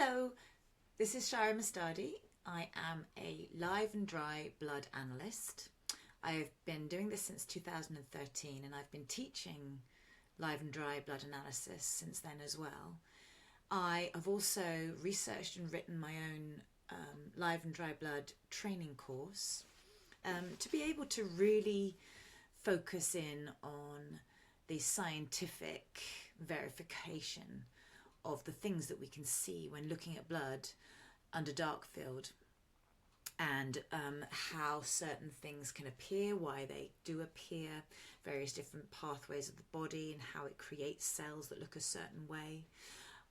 Hello, this is Shara Mustadi. I am a live and dry blood analyst. I've been doing this since 2013 and I've been teaching live and dry blood analysis since then as well. I have also researched and written my own live and dry blood training course to be able to really focus in on the scientific verification of the things that we can see when looking at blood under dark field, and how certain things can appear, why they do appear, various different pathways of the body, and how it creates cells that look a certain way.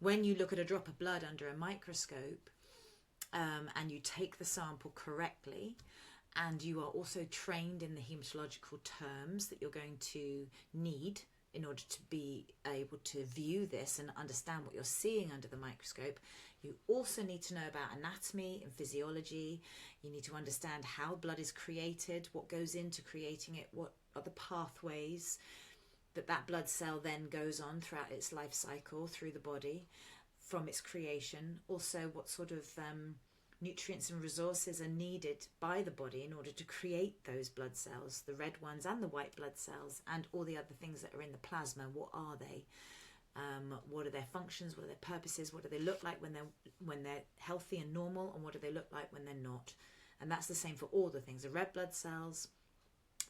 When you look at a drop of blood under a microscope and you take the sample correctly, and you are also trained in the hematological terms that you're going to need in order to be able to view this and understand what you're seeing under the microscope, you also need to know about anatomy and physiology. You need to understand how blood is created, what goes into creating it, what are the pathways that blood cell then goes on throughout its life cycle through the body from its creation. Also, what sort of nutrients and resources are needed by the body in order to create those blood cells, the red ones and the white blood cells, and all the other things that are in the plasma. What are they? What are their functions? What are their purposes? What do they look like when they're healthy and normal, and what do they look like when they're not? And that's the same for all the things: the red blood cells,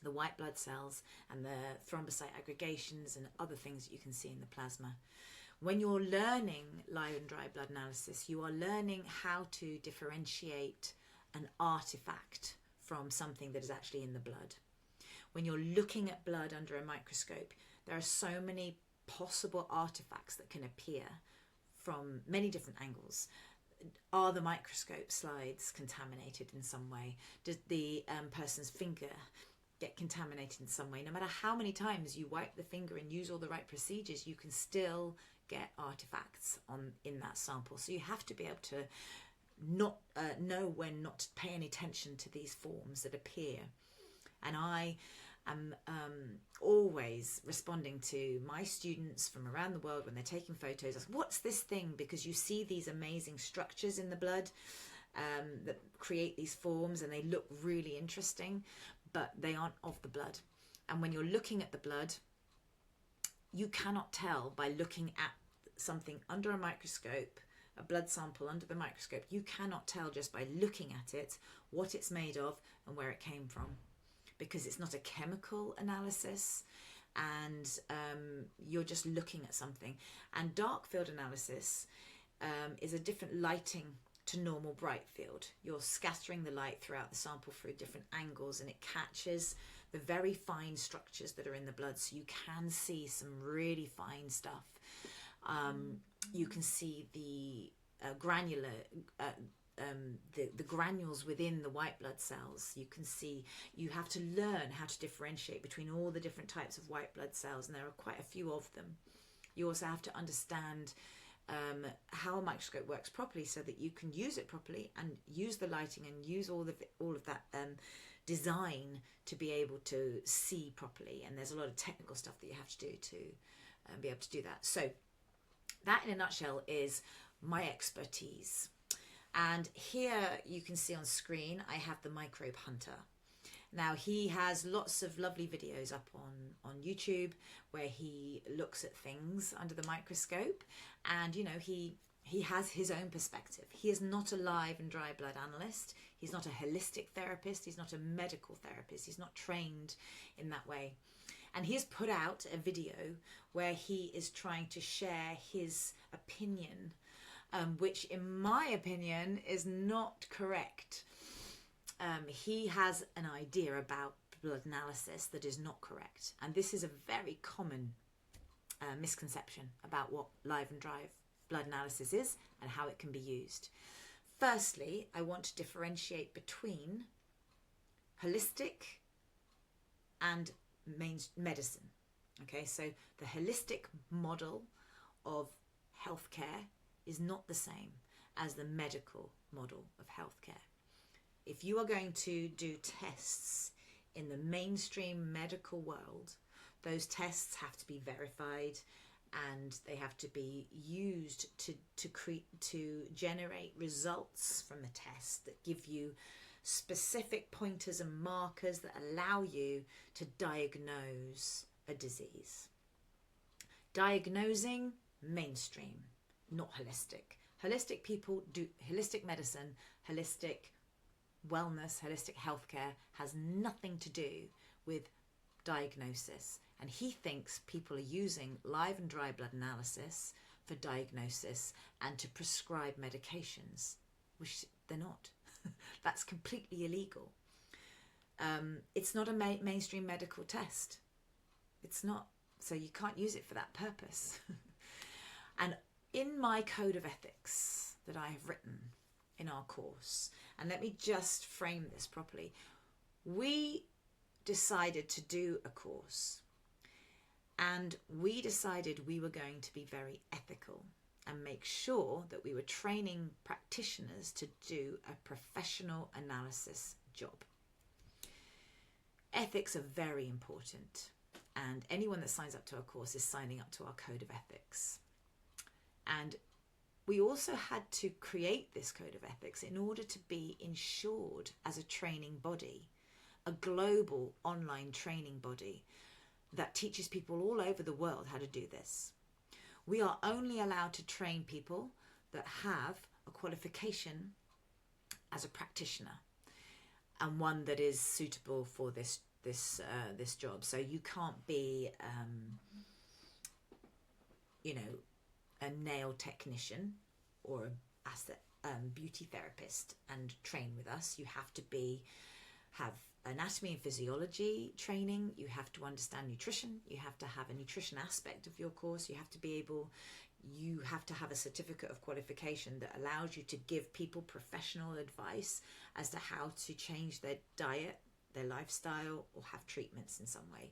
the white blood cells, and the thrombocyte aggregations and other things that you can see in the plasma. When you're learning live and dry blood analysis, you are learning how to differentiate an artifact from something that is actually in the blood. When you're looking at blood under a microscope, there are so many possible artifacts that can appear from many different angles. Are the microscope slides contaminated in some way? Does the person's finger get contaminated in some way? No matter how many times you wipe the finger and use all the right procedures, you can still get artifacts in that sample. So you have to be able to not know when not to pay any attention to these forms that appear. And I am always responding to my students from around the world when they're taking photos. I say, what's this thing? Because you see these amazing structures in the blood that create these forms, and they look really interesting, but they aren't of the blood. And when you're looking at the blood, you cannot tell by looking at something under a microscope, a blood sample under the microscope. You cannot tell just by looking at it what it's made of and where it came from, because it's not a chemical analysis, and you're just looking at something. And dark field analysis is a different lighting to normal bright field. You're scattering the light throughout the sample through different angles, and it catches the very fine structures that are in the blood, so you can see some really fine stuff. You can see the granular the granules within the white blood cells. You can see, you have to learn how to differentiate between all the different types of white blood cells, and there are quite a few of them. You also have to understand how a microscope works properly, so that you can use it properly and use the lighting and use all of that design to be able to see properly. And there's a lot of technical stuff that you have to do to be able to do that. So that in a nutshell is my expertise. And here you can see on screen I have the Microbe Hunter. Now, he has lots of lovely videos up on YouTube where he looks at things under the microscope, and you know, he has his own perspective. He is not a live and dry blood analyst. He's not a holistic therapist. He's not a medical therapist. He's not trained in that way. And he has put out a video where he is trying to share his opinion, which in my opinion is not correct. He has an idea about blood analysis that is not correct. And this is a very common misconception about what live and dry blood analysis is and how it can be used. Firstly, I want to differentiate between holistic and medicine. Okay, so the holistic model of healthcare is not the same as the medical model of healthcare. If you are going to do tests in the mainstream medical world, those tests have to be verified and they have to be used to generate results from the test that give you specific pointers and markers that allow you to diagnose a disease. Diagnosing, mainstream, not holistic. Holistic people do holistic medicine, holistic wellness, holistic healthcare has nothing to do with diagnosis. And he thinks people are using live and dry blood analysis for diagnosis and to prescribe medications, which they're not. That's completely illegal. It's not a mainstream medical test. It's not. So you can't use it for that purpose. And in my code of ethics that I have written in our course, and let me just frame this properly, we decided to do a course, and we decided we were going to be very ethical and make sure that we were training practitioners to do a professional analysis job. Ethics are very important, and anyone that signs up to our course is signing up to our code of ethics. And we also had to create this code of ethics in order to be insured as a training body, a global online training body that teaches people all over the world how to do this. We are only allowed to train people that have a qualification as a practitioner, and one that is suitable for this job. So you can't be, a nail technician or a beauty therapist and train with us. You have to have anatomy and physiology training. You have to understand nutrition. You have to have a nutrition aspect of your course. You have to have a certificate of qualification that allows you to give people professional advice as to how to change their diet, their lifestyle, or have treatments in some way.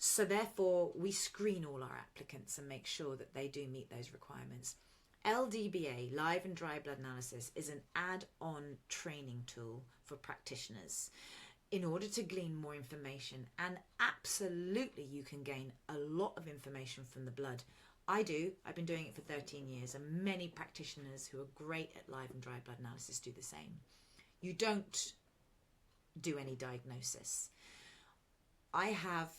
So therefore, we screen all our applicants and make sure that they do meet those requirements. LDBA, live and dry blood analysis, is an add-on training tool for practitioners in order to glean more information. And absolutely, you can gain a lot of information from the blood. I do. I've been doing it for 13 years, and many practitioners who are great at live and dry blood analysis do the same. You don't do any diagnosis. I have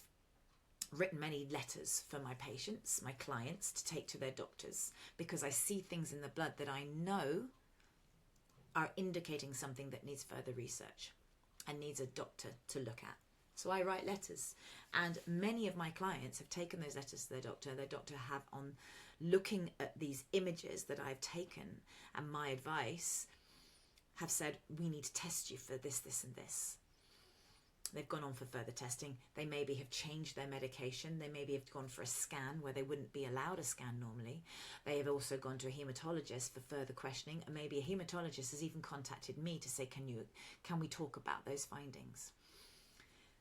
written many letters for my patients, my clients, to take to their doctors, because I see things in the blood that I know are indicating something that needs further research and needs a doctor to look at. So I write letters, and many of my clients have taken those letters to their doctor. Their doctor have, on looking at these images that I've taken and my advice, have said, we need to test you for this, this and this. They've gone on for further testing. They maybe have changed their medication. They maybe have gone for a scan where they wouldn't be allowed a scan normally. They have also gone to a hematologist for further questioning, and maybe a hematologist has even contacted me to say, can we talk about those findings?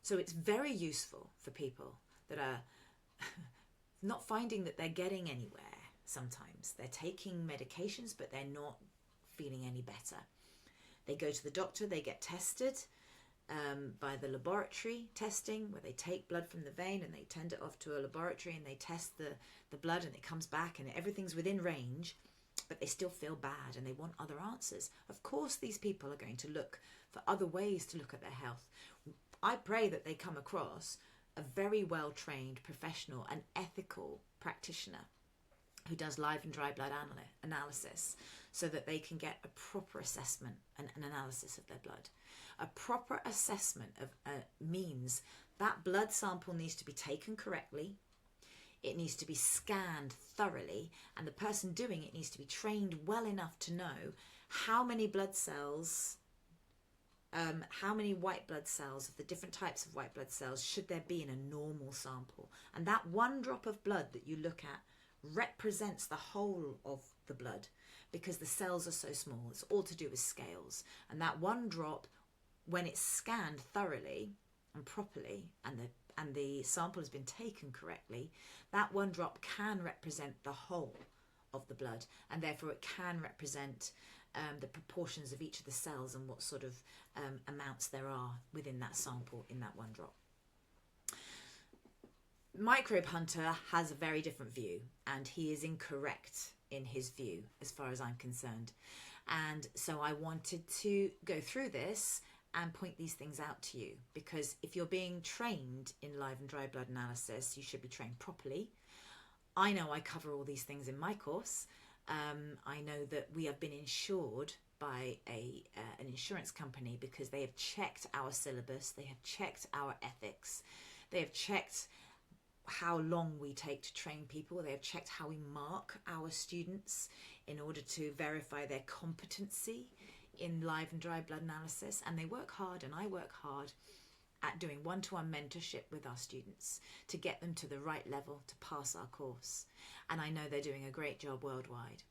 So it's very useful for people that are not finding that they're getting anywhere sometimes. They're taking medications, but they're not feeling any better. They go to the doctor, they get tested by the laboratory testing, where they take blood from the vein and they send it off to a laboratory and they test the blood, and it comes back and everything's within range, but they still feel bad and they want other answers. Of course, these people are going to look for other ways to look at their health. I pray that they come across a very well-trained, professional and ethical practitioner who does live and dry blood analysis, so that they can get a proper assessment and an analysis of their blood. A proper assessment means that blood sample needs to be taken correctly, it needs to be scanned thoroughly, and the person doing it needs to be trained well enough to know how many blood cells, how many white blood cells of the different types of white blood cells should there be in a normal sample. And that one drop of blood that you look at represents the whole of the blood, because the cells are so small. It's all to do with scales. And that one drop, when it's scanned thoroughly and properly, and the sample has been taken correctly, that one drop can represent the whole of the blood, and therefore it can represent the proportions of each of the cells and what sort of amounts there are within that sample in that one drop. Microbe Hunter has a very different view, and he is incorrect in his view as far as I'm concerned. And so I wanted to go through this and point these things out to you, because if you're being trained in live and dry blood analysis, you should be trained properly. I know I cover all these things in my course. I know that we have been insured by an insurance company because they have checked our syllabus, they have checked our ethics, they have checked how long we take to train people, they have checked how we mark our students in order to verify their competency in live and dry blood analysis. And they work hard, and I work hard at doing one-to-one mentorship with our students to get them to the right level to pass our course. And I know they're doing a great job worldwide.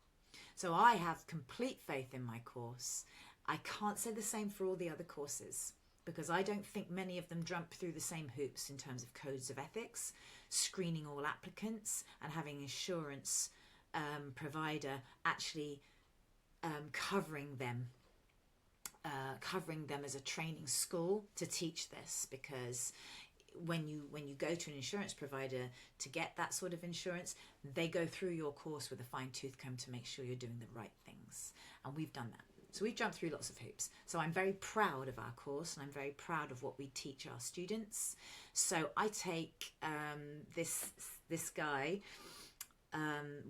So I have complete faith in my course. I can't say the same for all the other courses, because I don't think many of them jump through the same hoops in terms of codes of ethics, screening all applicants, and having insurance provider actually covering them as a training school to teach this. Because when you go to an insurance provider to get that sort of insurance, they go through your course with a fine-tooth comb to make sure you're doing the right things, and we've done that. So we've jumped through lots of hoops. So I'm very proud of our course, and I'm very proud of what we teach our students. So I take this guy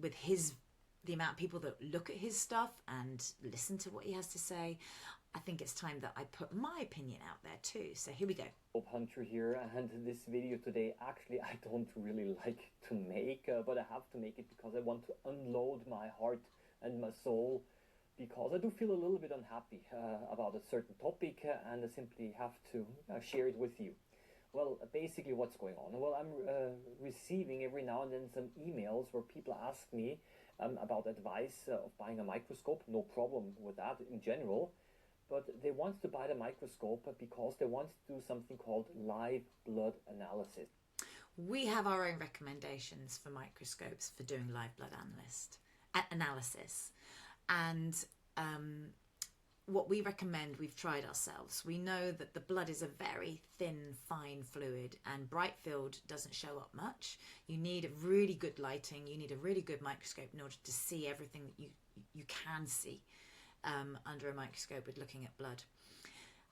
with the amount of people that look at his stuff and listen to what he has to say. I think it's time that I put my opinion out there too. So here we go. Microbe Hunter here, and this video today actually I don't really like to make, but I have to make it because I want to unload my heart and my soul, because I do feel a little bit unhappy about a certain topic, and I simply have to share it with you. Well, basically what's going on? Well, I'm receiving every now and then some emails where people ask me about advice of buying a microscope. No problem with that in general, but they want to buy the microscope because they want to do something called live blood analysis. We have our own recommendations for microscopes for doing live blood analysis. And what we recommend, we've tried ourselves. We know that the blood is a very thin, fine fluid, and bright field doesn't show up much. You need a really good lighting. You need a really good microscope in order to see everything that you can see under a microscope with looking at blood.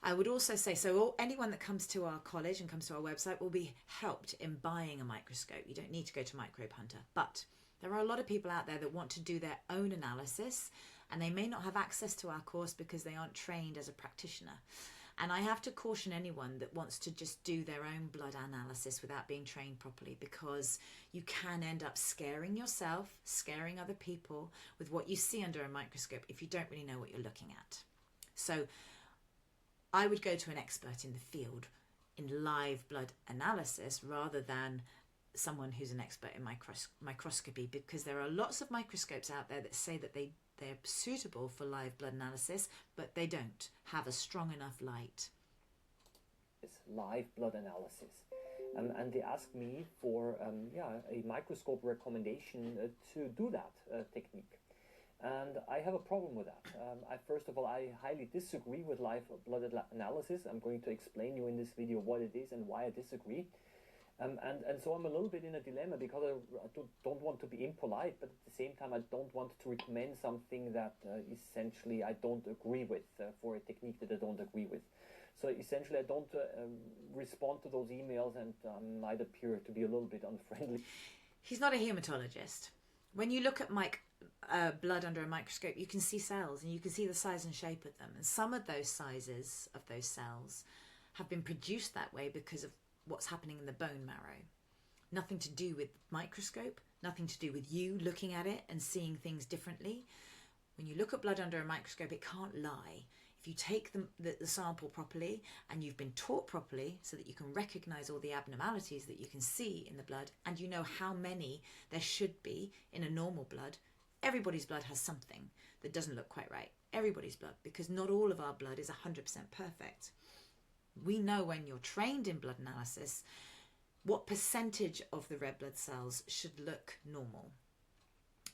I would also say, so anyone that comes to our college and comes to our website will be helped in buying a microscope. You don't need to go to Microbe Hunter, but there are a lot of people out there that want to do their own analysis, and they may not have access to our course because they aren't trained as a practitioner. And I have to caution anyone that wants to just do their own blood analysis without being trained properly, because you can end up scaring yourself, scaring other people with what you see under a microscope if you don't really know what you're looking at. So I would go to an expert in the field in live blood analysis rather than someone who's an expert in microscopy, because there are lots of microscopes out there that say that they're suitable for live blood analysis, but they don't have a strong enough light. It's live blood analysis, and they asked me for a microscope recommendation to do that technique. And I have a problem with that. First of all, I highly disagree with live blood analysis. I'm going to explain you in this video what it is and why I disagree. And so I'm a little bit in a dilemma, because I don't want to be impolite, but at the same time I don't want to recommend something that essentially I don't agree with, for a technique that I don't agree with. So essentially I don't respond to those emails, and might appear to be a little bit unfriendly. He's not a hematologist. When you look at blood under a microscope, you can see cells, and you can see the size and shape of them. And some of those sizes of those cells have been produced that way because of what's happening in the bone marrow. Nothing to do with microscope, nothing to do with you looking at it and seeing things differently. When you look at blood under a microscope, it can't lie. If you take the sample properly and you've been taught properly so that you can recognize all the abnormalities that you can see in the blood, and you know how many there should be in a normal blood. Everybody's blood has something that doesn't look quite right. Everybody's blood, because not all of our blood is 100% perfect. We know when you're trained in blood analysis what percentage of the red blood cells should look normal.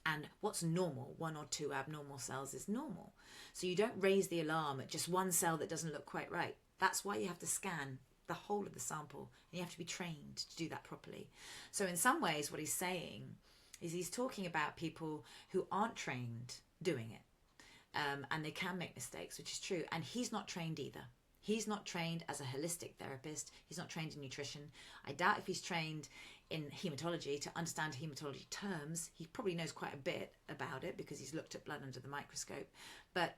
And what's normal, 1 or 2 abnormal cells, is normal. So you don't raise the alarm at just one cell that doesn't look quite right. That's why you have to scan the whole of the sample, and you have to be trained to do that properly. So in some ways, what he's saying is he's talking about people who aren't trained doing it, and they can make mistakes, which is true. And he's not trained either. He's not trained as a holistic therapist. He's not trained in nutrition. I doubt if he's trained in hematology to understand hematology terms. He probably knows quite a bit about it because he's looked at blood under the microscope. But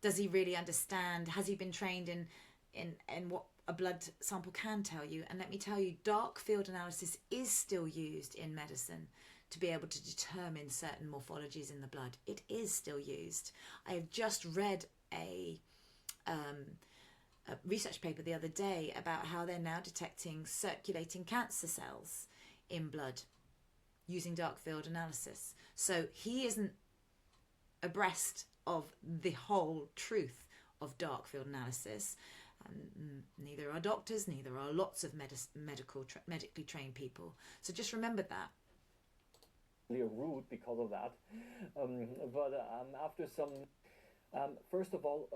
does he really understand? Has he been trained in what a blood sample can tell you? And let me tell you, dark field analysis is still used in medicine to be able to determine certain morphologies in the blood. It is still used. I have just read a research paper the other day about how they're now detecting circulating cancer cells in blood using dark field analysis. So he isn't abreast of the whole truth of dark field analysis. Neither are doctors, neither are lots of medically trained people. So just remember that. Rude because of that. But after some, first of all,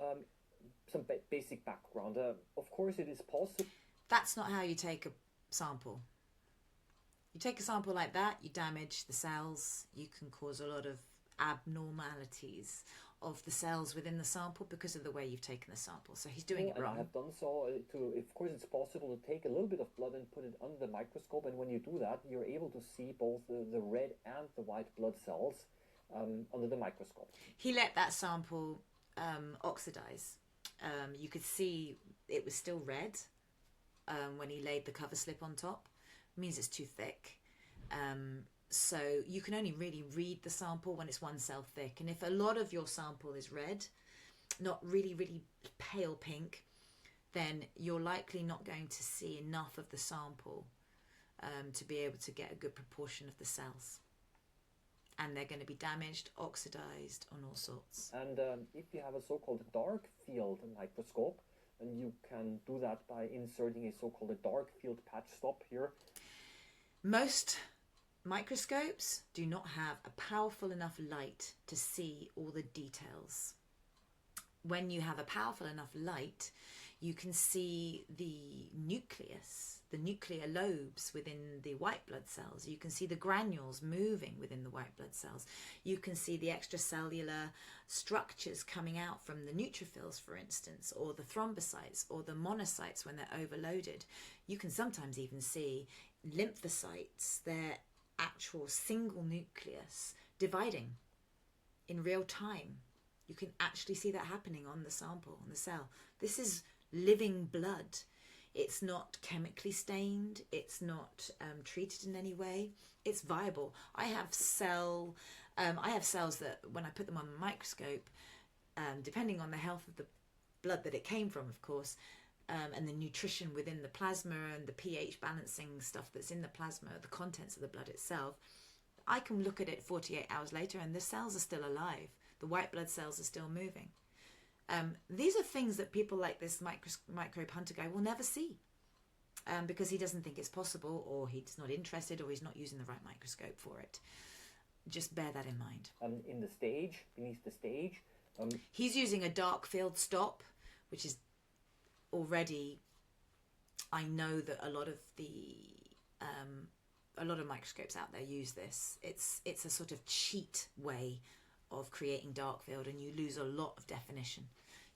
some basic background. Of course, it is possible. That's not how you take a sample. You take a sample like that, you damage the cells, you can cause a lot of abnormalities of the cells within the sample because of the way you've taken the sample. So he's doing it wrong. And I have done so. Of course, it's possible to take a little bit of blood and put it under the microscope, and when you do that, you're able to see both the red and the white blood cells under the microscope. He let that sample oxidize. You could see it was still red when he laid the cover slip on top. It means it's too thick. So you can only really read the sample when it's one cell thick. And if a lot of your sample is red, not really, really pale pink, then you're likely not going to see enough of the sample to be able to get a good proportion of the cells. And they're going to be damaged, oxidized, on all sorts. And if you have a so-called dark field microscope, and you can do that by inserting a so-called dark field patch stop here. Most microscopes do not have a powerful enough light to see all the details. When you have a powerful enough light, you can see the nucleus, the nuclear lobes within the white blood cells. You can see the granules moving within the white blood cells. You can see the extracellular structures coming out from the neutrophils, for instance, or the thrombocytes or the monocytes when they're overloaded. You can sometimes even see lymphocytes, their actual single nucleus, dividing in real time. You can actually see that happening on the sample, on the cell. This is living blood. It's not chemically stained. It's not treated in any way. It's viable. I have cells that when I put them on the microscope, depending on the health of the blood that it came from, of course, and the nutrition within the plasma and the pH balancing stuff that's in the plasma, the contents of the blood itself, I can look at it 48 hours later and the cells are still alive. The white blood cells are still moving. These are things that people like this Microbe Hunter guy will never see because he doesn't think it's possible, or he's not interested, or he's not using the right microscope for it. Just bear that in mind. In the stage, beneath the stage. He's using a dark field stop, which is already, I know that a lot of microscopes out there use this. It's a sort of cheat way of creating dark field, and you lose a lot of definition.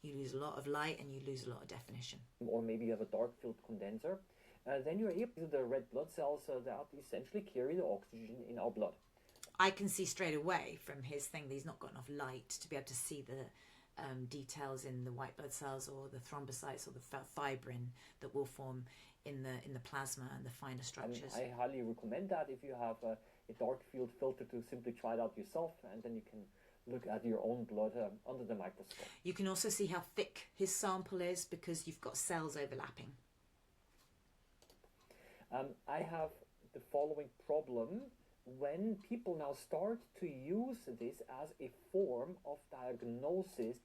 You lose a lot of light and you lose a lot of definition. Or maybe you have a dark field condenser. Then you're able to the red blood cells that essentially carry the oxygen in our blood. I can see straight away from his thing that he's not got enough light to be able to see the details in the white blood cells or the thrombocytes or the fibrin that will form in the plasma and the finer structures. I highly recommend that if you have a dark field filter, to simply try it out yourself, and then you can look at your own blood under the microscope. You can also see how thick his sample is because you've got cells overlapping. I have the following problem. When people now start to use this as a form of diagnosis.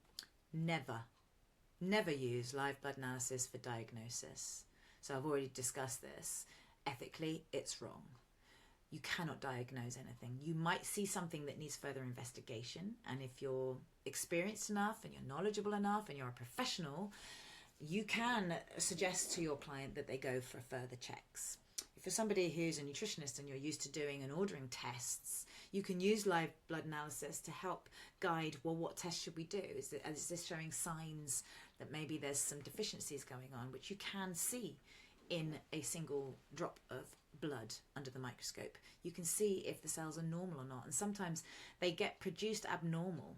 Never use live blood analysis for diagnosis. So I've already discussed this. Ethically, it's wrong. You cannot diagnose anything. You might see something that needs further investigation, and if you're experienced enough and you're knowledgeable enough and you're a professional, you can suggest to your client that they go for further checks. If you're somebody who's a nutritionist and you're used to doing and ordering tests, you can use live blood analysis to help guide, well, what test should we do? Is this showing signs that maybe there's some deficiencies going on, which you can see in a single drop of blood under the microscope. You can see if the cells are normal or not. And sometimes they get produced abnormal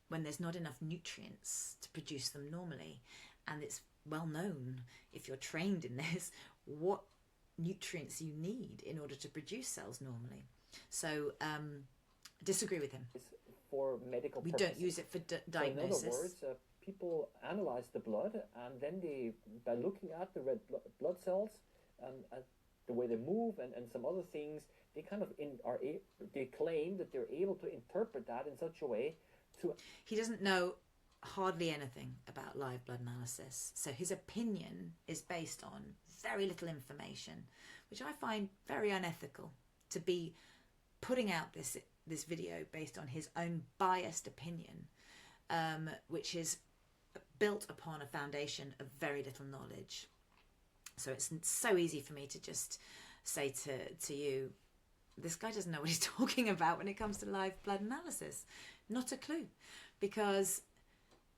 when there's not enough nutrients to produce them normally. And it's well known, if you're trained in this, what nutrients you need in order to produce cells normally. So disagree with him. For medical we purposes. Don't use it for So diagnosis. in other words, people analyze the blood, and then they, by looking at the red blood cells, at the way they move and some other things, they kind of they claim that they're able to interpret that in such a way to... He doesn't know hardly anything about live blood analysis, so his opinion is based on very little information, which I find very unethical, to be putting out this video based on his own biased opinion, which is built upon a foundation of very little knowledge. So it's so easy for me to just say to you, this guy doesn't know what he's talking about when it comes to live blood analysis. Not a clue, because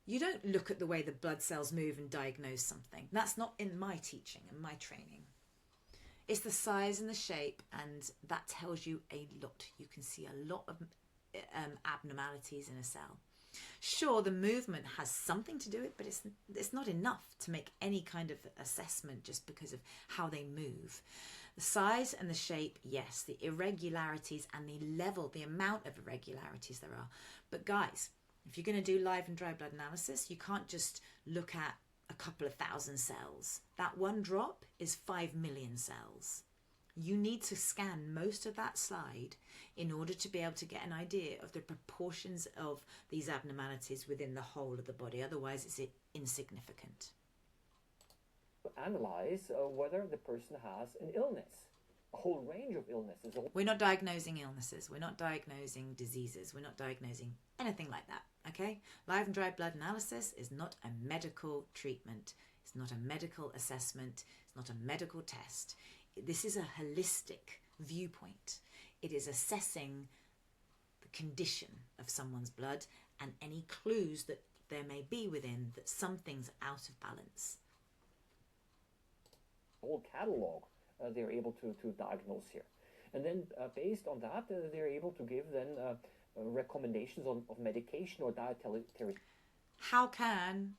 you don't look at the way the blood cells move and diagnose something. That's not in my teaching and my training. It's the size and the shape, and that tells you a lot. You can see a lot of abnormalities in a cell. Sure, the movement has something to do with it, but it's not enough to make any kind of assessment just because of how they move. The size and the shape, yes. The irregularities and the level, the amount of irregularities there are. But guys, if you're going to do live and dry blood analysis, you can't just look at a couple of thousand cells. That one drop is 5 million cells. You need to scan most of that slide in order to be able to get an idea of the proportions of these abnormalities within the whole of the body. Otherwise, it's insignificant. Analyze whether the person has an illness, a whole range of illnesses. We're not diagnosing illnesses. We're not diagnosing diseases. We're not diagnosing anything like that, okay? Live and dry blood analysis is not a medical treatment. It's not a medical assessment. It's not a medical test. This is a holistic viewpoint. It is assessing the condition of someone's blood and any clues that there may be within that something's out of balance. Whole catalog they're able to diagnose here. And then based on that, they're able to give then recommendations of medication or dietary. How can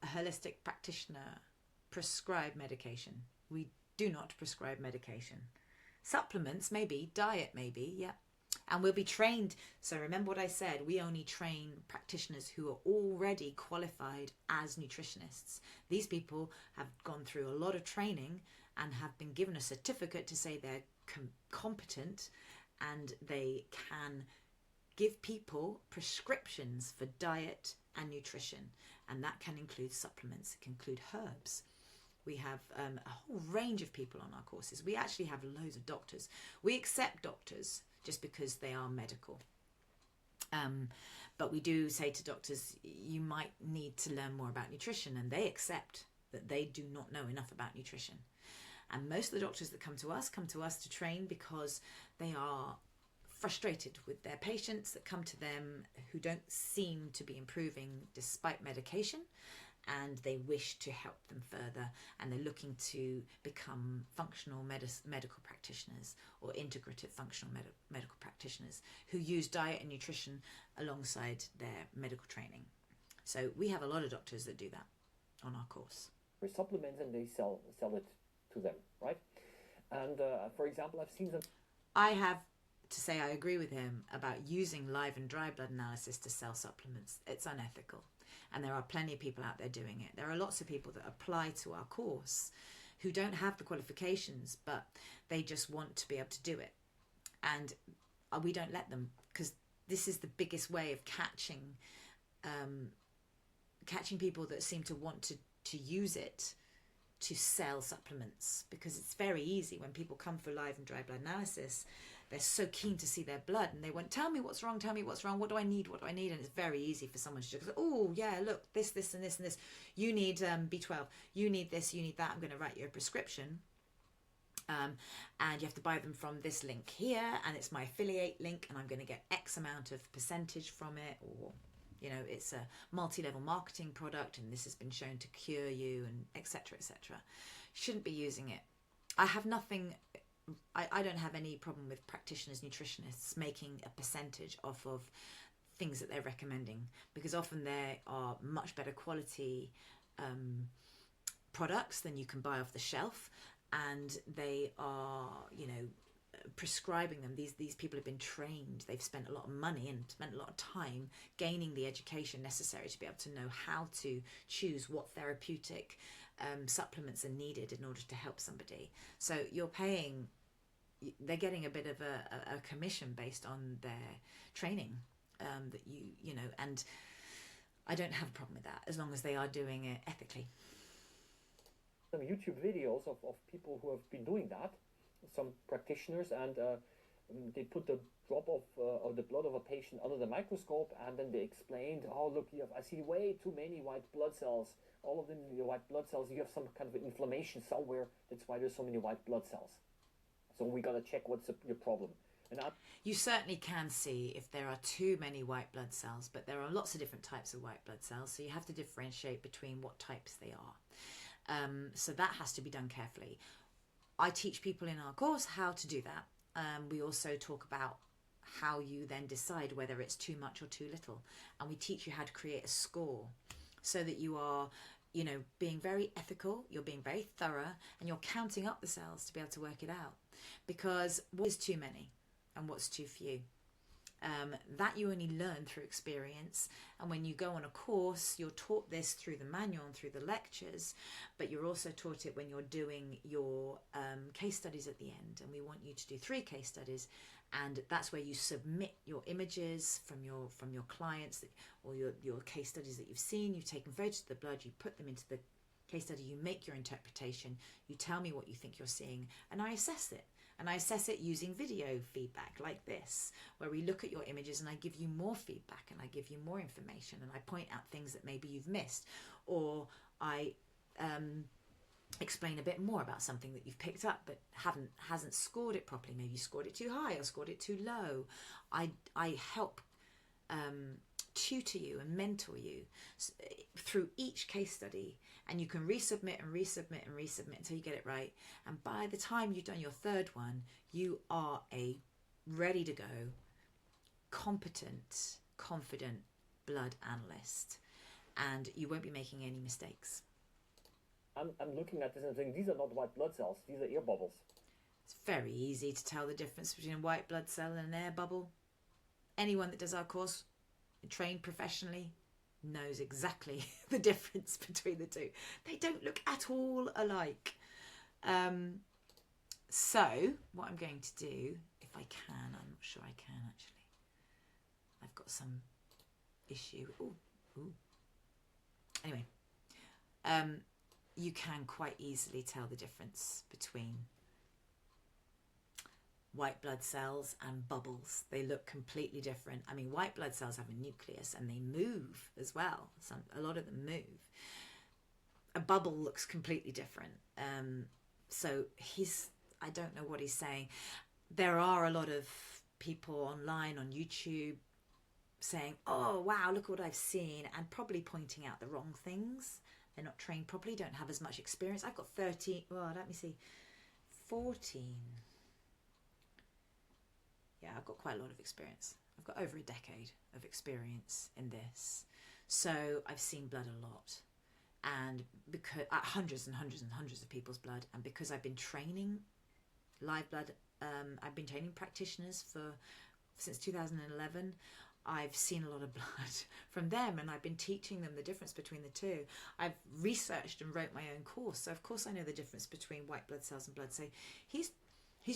a holistic practitioner prescribe medication? We do not prescribe medication. Supplements, maybe. Diet, maybe, yeah. And we'll be trained. So remember what I said, we only train practitioners who are already qualified as nutritionists. These people have gone through a lot of training and have been given a certificate to say they're competent, and they can give people prescriptions for diet and nutrition. And that can include supplements, it can include herbs. We have a whole range of people on our courses. We actually have loads of doctors. We accept doctors just because they are medical. But we do say to doctors, you might need to learn more about nutrition, and they accept that they do not know enough about nutrition. And most of the doctors that come to us to train because they are frustrated with their patients that come to them who don't seem to be improving despite medication, and they wish to help them further, and they're looking to become functional medical practitioners or integrative functional medical practitioners who use diet and nutrition alongside their medical training. So we have a lot of doctors that do that on our course. Supplements, and they sell it to them, right? And for example, I've seen them. I have to say I agree with him about using live and dry blood analysis to sell supplements. It's unethical. And there are plenty of people out there doing it. There are lots of people that apply to our course who don't have the qualifications, but they just want to be able to do it. And we don't let them, because this is the biggest way of catching people that seem to want to use it to sell supplements, because it's very easy when people come for live and dry blood analysis. they're so keen to see their blood, and they want, tell me what's wrong, tell me what's wrong, what do I need, what do I need? And it's very easy for someone to just go, oh yeah, look, this and this and this, you need B12, you need this, you need that, I'm going to write you a prescription. And you have to buy them from this link here, and it's my affiliate link, and I'm going to get X amount of percentage from it, or it's a multi-level marketing product, and this has been shown to cure you, and etc. etc. Shouldn't be using it. I have nothing. I don't have any problem with practitioners, nutritionists making a percentage off of things that they're recommending, because often there are much better quality products than you can buy off the shelf, and they are, prescribing them. These people have been trained. They've spent a lot of money and spent a lot of time gaining the education necessary to be able to know how to choose what therapeutic supplements are needed in order to help somebody. So they're getting a bit of a commission based on their training, that and I don't have a problem with that as long as they are doing it ethically. Some YouTube videos of people who have been doing that, some practitioners, and they put the drop of the blood of a patient under the microscope, and then they explained, oh look, I see way too many white blood cells, all of them white blood cells, you have some kind of inflammation somewhere, that's why there's so many white blood cells. So we got to check what's your problem. You certainly can see if there are too many white blood cells, but there are lots of different types of white blood cells, so you have to differentiate between what types they are. So that has to be done carefully. I teach people in our course how to do that. We also talk about how you then decide whether it's too much or too little. And we teach you how to create a score so that you are, being very ethical, you're being very thorough, and you're counting up the cells to be able to work it out. Because what is too many and what's too few? That you only learn through experience, and when you go on a course you're taught this through the manual and through the lectures, but you're also taught it when you're doing your case studies at the end, and we want you to do 3 case studies, and that's where you submit your images from your clients or your case studies that you've seen. You've taken photos of the blood, you put them into the case study, you make your interpretation, you tell me what you think you're seeing, and I assess it. And I assess it using video feedback like this, where we look at your images and I give you more feedback and I give you more information, and I point out things that maybe you've missed, or I explain a bit more about something that you've picked up but hasn't scored it properly. Maybe you scored it too high or scored it too low. I help tutor you and mentor you through each case study, and you can resubmit and resubmit and resubmit until you get it right, and by the time you've done your 3rd one you are a ready to go, competent, confident blood analyst, and you won't be making any mistakes. I'm looking at this and saying, these are not white blood cells, these are air bubbles. It's very easy to tell the difference between a white blood cell and an air bubble. Anyone that does our course, trained professionally, knows exactly the difference between the two. They don't look at all alike. So what I'm going to do, if I can, I'm not sure I can actually. I've got some issue. Ooh. Anyway, you can quite easily tell the difference between white blood cells and bubbles. They look completely different. I mean, white blood cells have a nucleus and they move as well. A lot of them move. A bubble looks completely different. So I don't know what he's saying. There are a lot of people online on YouTube saying, oh wow, look what I've seen, and probably pointing out the wrong things. They're not trained properly, don't have as much experience. I've got 14. Yeah, I've got quite a lot of experience. I've got over a decade of experience in this. So I've seen blood a lot, and because hundreds and hundreds and hundreds of people's blood, and because I've been training live blood, I've been training practitioners since 2011. I've seen a lot of blood from them, and I've been teaching them the difference between the two. I've researched and wrote my own course, so of course I know the difference between white blood cells and blood. So he's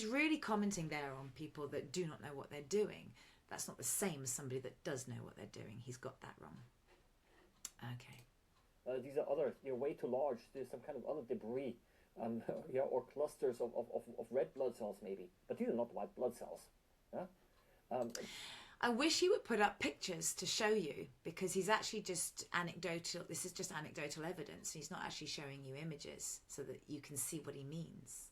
really commenting there on people that do not know what they're doing. That's not the same as somebody that does know what they're doing. He's got that wrong. Okay. These are other, way too large. There's some kind of other debris, or clusters of red blood cells maybe. But these are not white blood cells. Yeah? Um, I wish he would put up pictures to show you, because he's actually just anecdotal. This is just anecdotal evidence. He's not actually showing you images so that you can see what he means.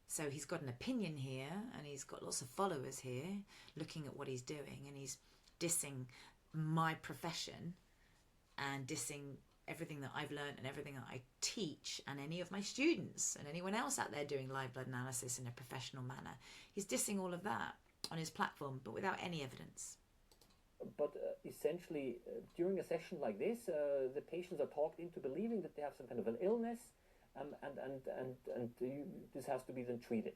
So he's got an opinion here, and he's got lots of followers here looking at what he's doing, and he's dissing my profession and dissing everything that I've learned and everything that I teach, and any of my students and anyone else out there doing live blood analysis in a professional manner. He's dissing all of that on his platform, but without any evidence. But essentially, during a session like this, the patients are talked into believing that they have some kind of an illness, this has to be then treated.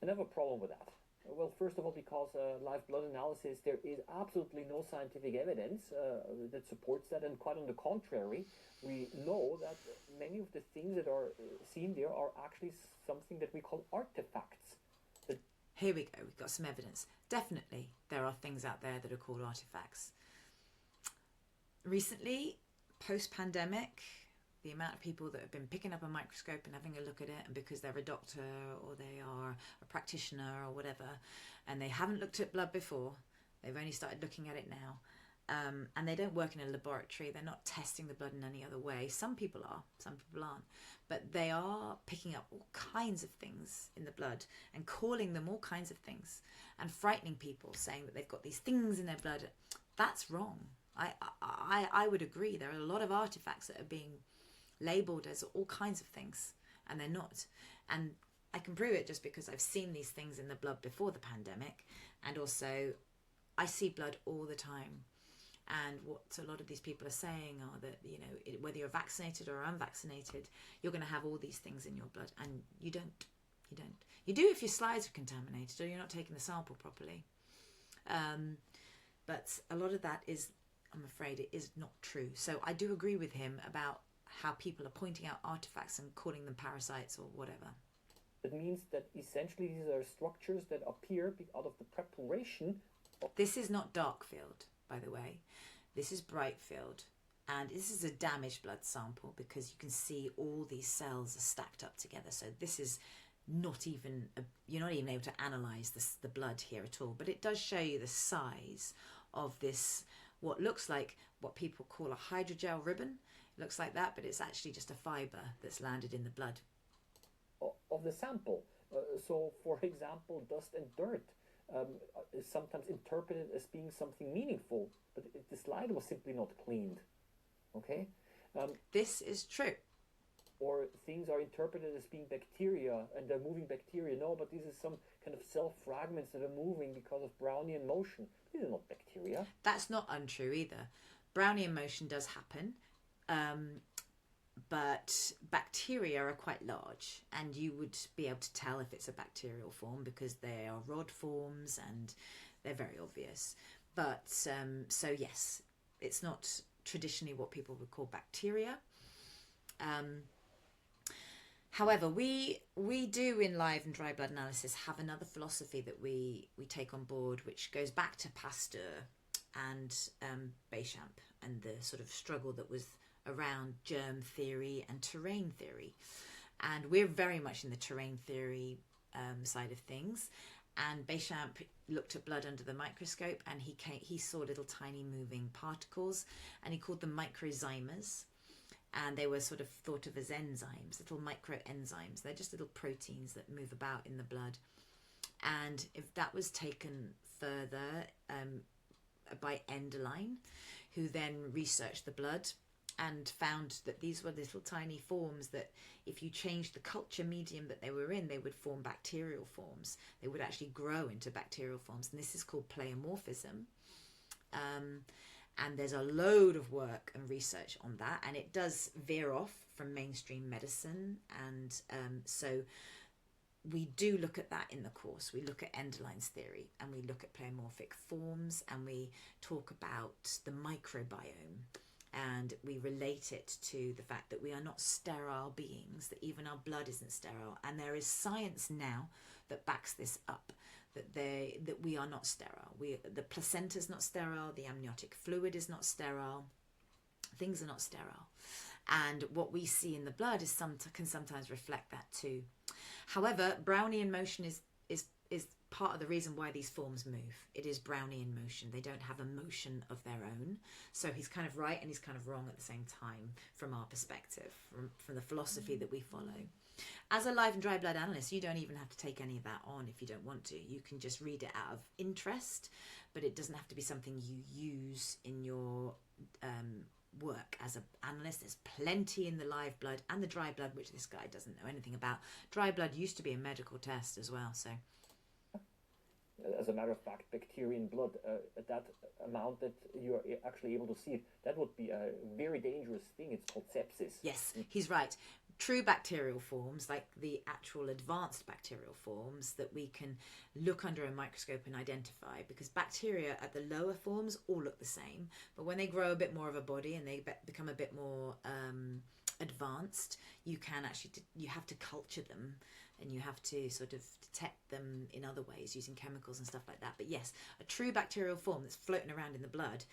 I have a problem with that. Well, first of all, because live blood analysis, there is absolutely no scientific evidence that supports that, and quite on the contrary, we know that many of the things that are seen there are actually something that we call artifacts. Here we go, we've got some evidence. Definitely, there are things out there that are called artifacts. Recently, post-pandemic, the amount of people that have been picking up a microscope and having a look at it, and because they're a doctor or they are a practitioner or whatever, and they haven't looked at blood before, they've only started looking at it now, and they don't work in a laboratory, they're not testing the blood in any other way. Some people are, some people aren't, but they are picking up all kinds of things in the blood and calling them all kinds of things and frightening people, saying that they've got these things in their blood. That's wrong. I would agree. There are a lot of artifacts that are being labelled as all kinds of things, and they're not. And I can prove it just because I've seen these things in the blood before the pandemic, and also I see blood all the time. And what a lot of these people are saying are that, you know, whether you're vaccinated or unvaccinated, you're going to have all these things in your blood, and you don't. You don't. You do if your slides are contaminated or you're not taking the sample properly. But a lot of that is, I'm afraid, it is not true. So I do agree with him about how people are pointing out artifacts and calling them parasites or whatever. It means that essentially these are structures that appear out of the preparation. This is not dark field, by the way. This is bright field. And this is a damaged blood sample because you can see all these cells are stacked up together. So this is not even, you're not even able to analyse the blood here at all. But it does show you the size of this, what looks like what people call a hydrogel ribbon. It looks like that, but it's actually just a fibre that's landed in the blood. Of the sample. So, for example, dust and dirt is sometimes interpreted as being something meaningful, but the slide was simply not cleaned. Okay? This is true. Or things are interpreted as being bacteria, and they're moving bacteria. No, but this is some kind of cell fragments that are moving because of Brownian motion. These are not bacteria. That's not untrue either. Brownian motion does happen, but bacteria are quite large, and you would be able to tell if it's a bacterial form because they are rod forms and they're very obvious. But so yes, it's not traditionally what people would call bacteria. However, we do in live and dry blood analysis have another philosophy that we take on board, which goes back to Pasteur and Béchamp and the sort of struggle that was around germ theory and terrain theory. And we're very much in the terrain theory side of things. And Béchamp looked at blood under the microscope, and he saw little tiny moving particles, and he called them microzymas. And they were sort of thought of as enzymes, little microenzymes. They're just little proteins that move about in the blood. And if that was taken further by Enderlein, who then researched the blood and found that these were little tiny forms that if you changed the culture medium that they were in, they would form bacterial forms. They would actually grow into bacterial forms. And this is called pleomorphism. And there's a load of work and research on that, and it does veer off from mainstream medicine. And so we do look at that in the course. We look at Enderlein's theory, and we look at pleomorphic forms, and we talk about the microbiome, and we relate it to the fact that we are not sterile beings, that even our blood isn't sterile. And there is science now that backs this up. That we are not sterile. The placenta is not sterile. The amniotic fluid is not sterile. Things are not sterile, and what we see in the blood can sometimes reflect that too. However, Brownian motion is is part of the reason why these forms move. It is Brownian motion. They don't have a motion of their own. So he's kind of right and he's kind of wrong at the same time from our perspective, from the philosophy that we follow. As a live and dry blood analyst, you don't even have to take any of that on if you don't want to. You can just read it out of interest, but it doesn't have to be something you use in your work as an analyst. There's plenty in the live blood and the dry blood, which this guy doesn't know anything about. Dry blood used to be a medical test as well, so... As a matter of fact, bacterial blood, that amount that you're actually able to see, that would be a very dangerous thing. It's called sepsis. Yes, he's right. True bacterial forms, like the actual advanced bacterial forms that we can look under a microscope and identify, because bacteria at the lower forms all look the same, but when they grow a bit more of a body and they become a bit more advanced, you have to culture them, and you have to sort of detect them in other ways using chemicals and stuff like that. But yes, a true bacterial form that's floating around in the blood,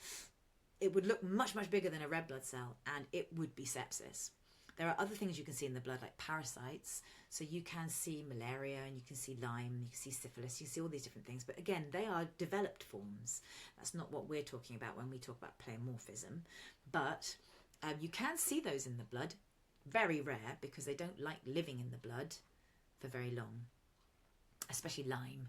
it would look much, much bigger than a red blood cell, and it would be sepsis. There are other things you can see in the blood, like parasites. So you can see malaria, and you can see Lyme, you can see syphilis, you can see all these different things. But again, they are developed forms. That's not what we're talking about when we talk about pleomorphism. But you can see those in the blood. Very rare, because they don't like living in the blood for very long, especially Lyme.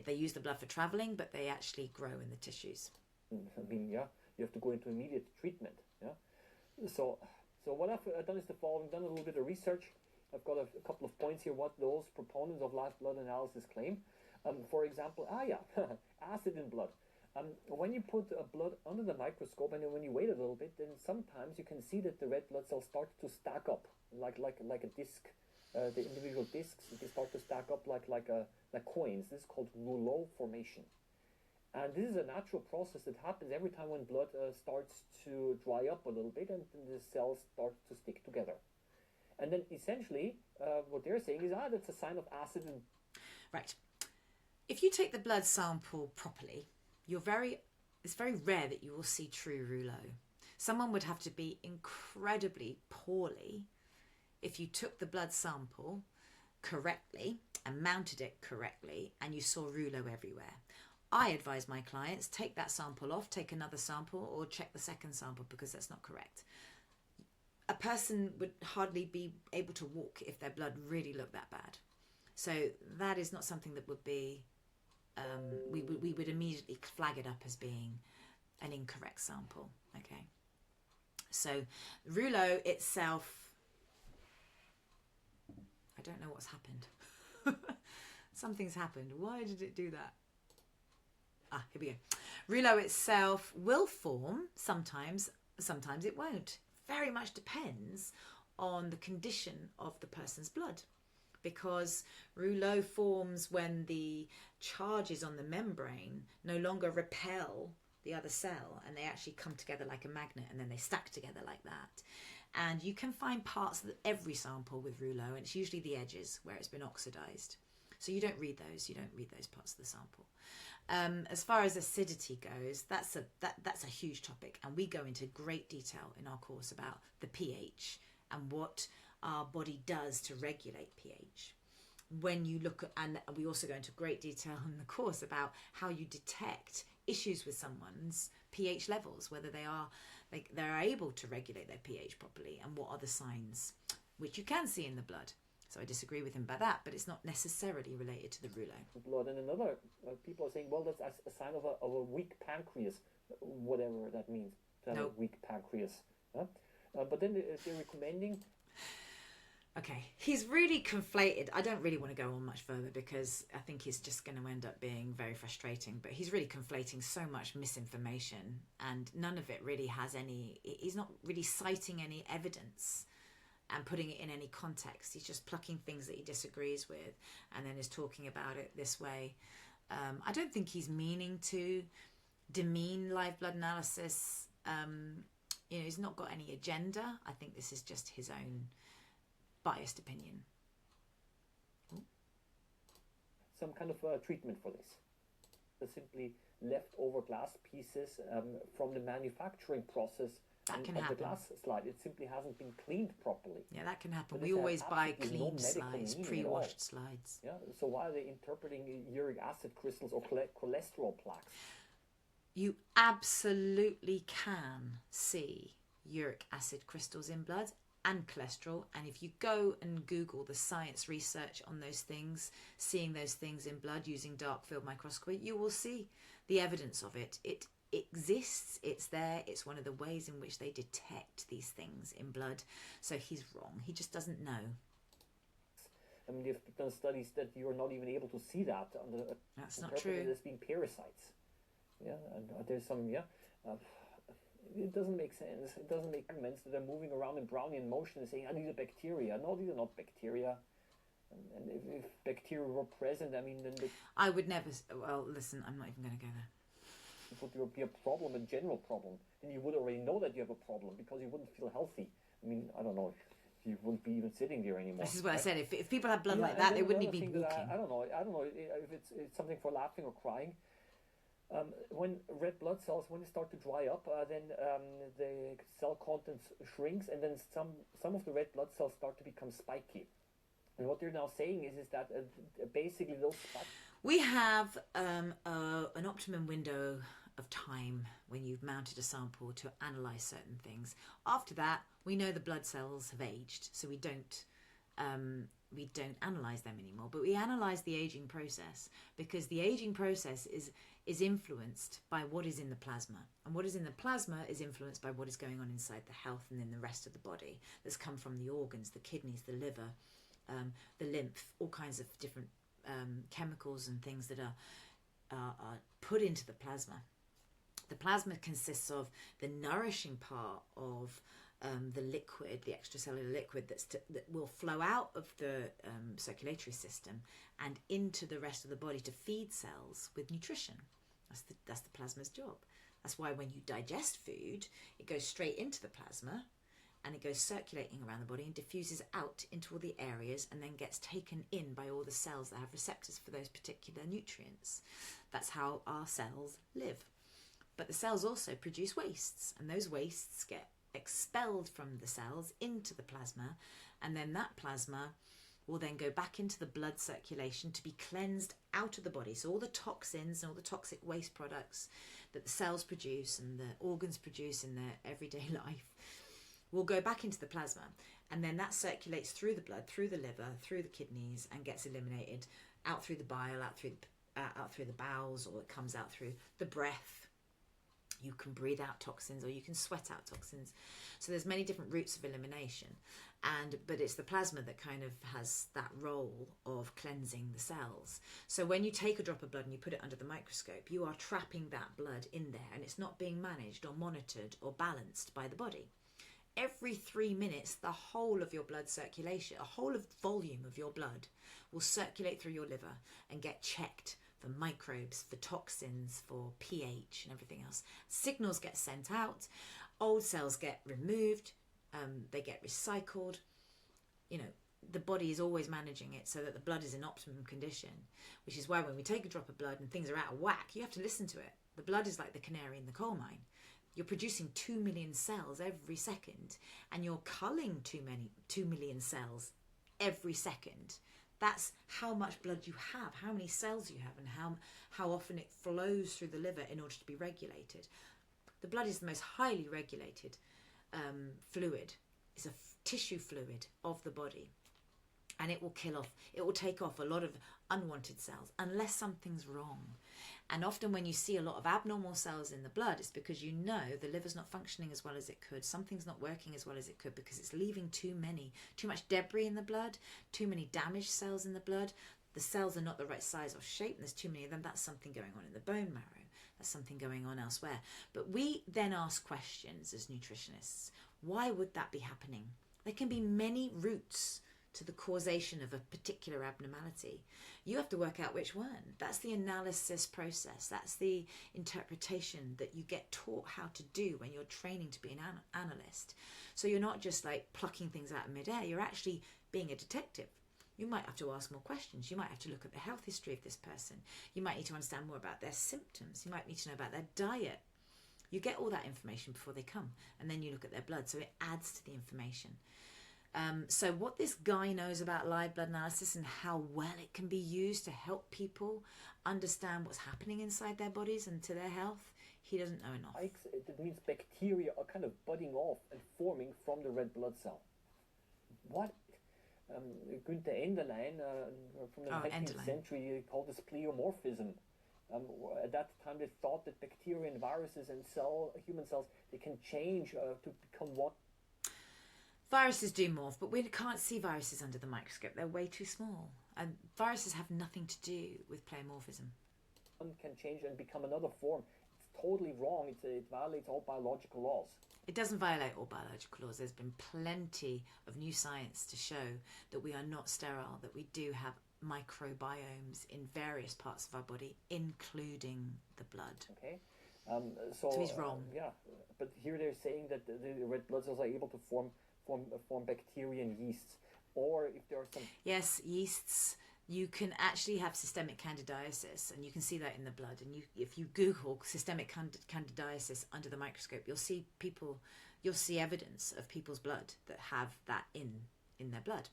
They use the blood for traveling, but they actually grow in the tissues. I mean, yeah, you have to go into immediate treatment. Yeah. So what I've done is the following. I've done a little bit of research. I've got a couple of points here. What those proponents of live blood analysis claim. For example, acid in blood. When you put blood under the microscope and then when you wait a little bit, then sometimes you can see that the red blood cells start to stack up like a disc. The individual discs, they start to stack up like coins. This is called rouleau formation, and this is a natural process that happens every time when blood starts to dry up a little bit and the cells start to stick together. And then essentially, what they're saying is, that's a sign of acid. Right. If you take the blood sample properly, it's very rare that you will see true rouleau. Someone would have to be incredibly poorly if you took the blood sample correctly and mounted it correctly and you saw rouleau everywhere. I advise my clients, take that sample off, take another sample, or check the second sample, because that's not correct. A person would hardly be able to walk if their blood really looked that bad. So that is not something that would be, we would immediately flag it up as being an incorrect sample. Okay. So rouleau itself, I don't know what's happened. Something's happened. Why did it do that? Here we go. Rouleau itself will form sometimes it won't. Very much depends on the condition of the person's blood, because rouleau forms when the charges on the membrane no longer repel the other cell and they actually come together like a magnet, and then they stack together like that. And you can find parts of every sample with rouleau, and it's usually the edges where it's been oxidized. So you don't read those. You don't read those parts of the sample. As far as acidity goes, that's a huge topic, and we go into great detail in our course about the pH and what our body does to regulate pH. When you look at, and we also go into great detail in the course about how you detect issues with someone's pH levels, whether they're able to regulate their pH properly, and what are the signs which you can see in the blood. So I disagree with him about that, but it's not necessarily related to the rouleau. Blood, and another people are saying, well, that's a sign of a weak pancreas, whatever that means, to have a weak pancreas. Huh? But then they're recommending. Okay, he's really conflated. I don't really want to go on much further because I think he's just going to end up being very frustrating. But he's really conflating so much misinformation, and none of it really has any. He's not really citing any evidence and putting it in any context. He's just plucking things that he disagrees with and then is talking about it this way. I don't think he's meaning to demean live blood analysis. He's not got any agenda. I think this is just his own biased opinion. Some kind of treatment for this. Simply leftover glass pieces from the manufacturing process That can the happen. glass slide, it simply hasn't been cleaned properly. Yeah, that can happen. But We this has always buy absolutely no cleaned medical slides, meaning at all. pre-washed slides. Yeah. So why are they interpreting uric acid crystals or cholesterol plaques? You absolutely can see uric acid crystals in blood and cholesterol, and if you go and Google the science research on those things, seeing those things in blood using dark field microscopy, you will see the evidence of it. It exists, it's there, it's one of the ways in which they detect these things in blood. So he's wrong, he just doesn't know. I mean, they've done studies that you're not even able to see that. That's not true. As being parasites. Yeah, and there's some, it doesn't make sense. It doesn't make sense that they're moving around in Brownian motion and saying, I need a bacteria. No, these are not bacteria. And if bacteria were present, I mean, then I would never, well, listen, I'm not even going to go there. it would be a problem, a general problem. Then you would already know that you have a problem because you wouldn't feel healthy. I mean, I don't know. You wouldn't be even sitting there anymore. This is what I said. If people had blood like that, they wouldn't even be walking. I don't know if it's something for laughing or crying. When red blood cells, when they start to dry up, then the cell contents shrinks, and then some of the red blood cells start to become spiky. And what they're now saying is that basically those spikes... We have an optimum window of time when you've mounted a sample to analyse certain things. After that, we know the blood cells have aged, so we don't analyse them anymore. But we analyse the ageing process because the ageing process is influenced by what is in the plasma. And what is in the plasma is influenced by what is going on inside the health and in the rest of the body that's come from the organs, the kidneys, the liver, the lymph, all kinds of different chemicals and things that are put into the plasma. The plasma consists of the nourishing part of the liquid, the extracellular liquid that will flow out of the circulatory system and into the rest of the body to feed cells with nutrition. That's the plasma's job. That's why when you digest food, it goes straight into the plasma and it goes circulating around the body and diffuses out into all the areas and then gets taken in by all the cells that have receptors for those particular nutrients. That's how our cells live. But the cells also produce wastes, and those wastes get expelled from the cells into the plasma, and then that plasma will then go back into the blood circulation to be cleansed out of the body. So all the toxins and all the toxic waste products that the cells produce and the organs produce in their everyday life will go back into the plasma, and then that circulates through the blood, through the liver, through the kidneys, and gets eliminated out through the bile, out through the bowels, or it comes out through the breath. You can breathe out toxins or you can sweat out toxins. So there's many different routes of elimination, but it's the plasma that kind of has that role of cleansing the cells. So when you take a drop of blood and you put it under the microscope, you are trapping that blood in there, and it's not being managed or monitored or balanced by the body. Every 3 minutes, the whole of your blood circulation, a whole of volume of your blood will circulate through your liver and get checked for microbes, for toxins, for pH and everything else. Signals get sent out, old cells get removed, they get recycled. You know, the body is always managing it so that the blood is in optimum condition, which is why when we take a drop of blood and things are out of whack, you have to listen to it. The blood is like the canary in the coal mine. You're producing 2 million cells every second, and you're culling 2 million cells every second. That's how much blood you have, how many cells you have, and how often it flows through the liver in order to be regulated. The blood is the most highly regulated fluid. It's a tissue fluid of the body, and it will take off a lot of unwanted cells unless something's wrong. And often when you see a lot of abnormal cells in the blood, it's because you know the liver's not functioning as well as it could. Something's not working as well as it could because it's leaving too much debris in the blood, too many damaged cells in the blood. The cells are not the right size or shape, and there's too many of them. That's something going on in the bone marrow. That's something going on elsewhere. But we then ask questions as nutritionists. Why would that be happening? There can be many routes to the causation of a particular abnormality. You have to work out which one. That's the analysis process. That's the interpretation that you get taught how to do when you're training to be an analyst. So you're not just like plucking things out of midair. You're actually being a detective. You might have to ask more questions. You might have to look at the health history of this person. You might need to understand more about their symptoms. You might need to know about their diet. You get all that information before they come, and then you look at their blood, so it adds to the information. So what this guy knows about live blood analysis and how well it can be used to help people understand what's happening inside their bodies and to their health, he doesn't know enough. That means bacteria are kind of budding off and forming from the red blood cell. What? Günther Enderlein from the 19th century called this pleomorphism. At that time they thought that bacteria and viruses and human cells, they can change to become what? Viruses do morph, but we can't see viruses under the microscope. They're way too small. And viruses have nothing to do with pleomorphism. One can change and become another form. It's totally wrong. It violates all biological laws. It doesn't violate all biological laws. There's been plenty of new science to show that we are not sterile, that we do have microbiomes in various parts of our body, including the blood. Okay. So he's wrong. Yeah, but here they're saying that the red blood cells are able to form bacteria and yeasts, or if there are some... Yes, yeasts. You can actually have systemic candidiasis, and you can see that in the blood. And if you Google systemic candidiasis under the microscope, you'll see evidence of people's blood that have that in their blood.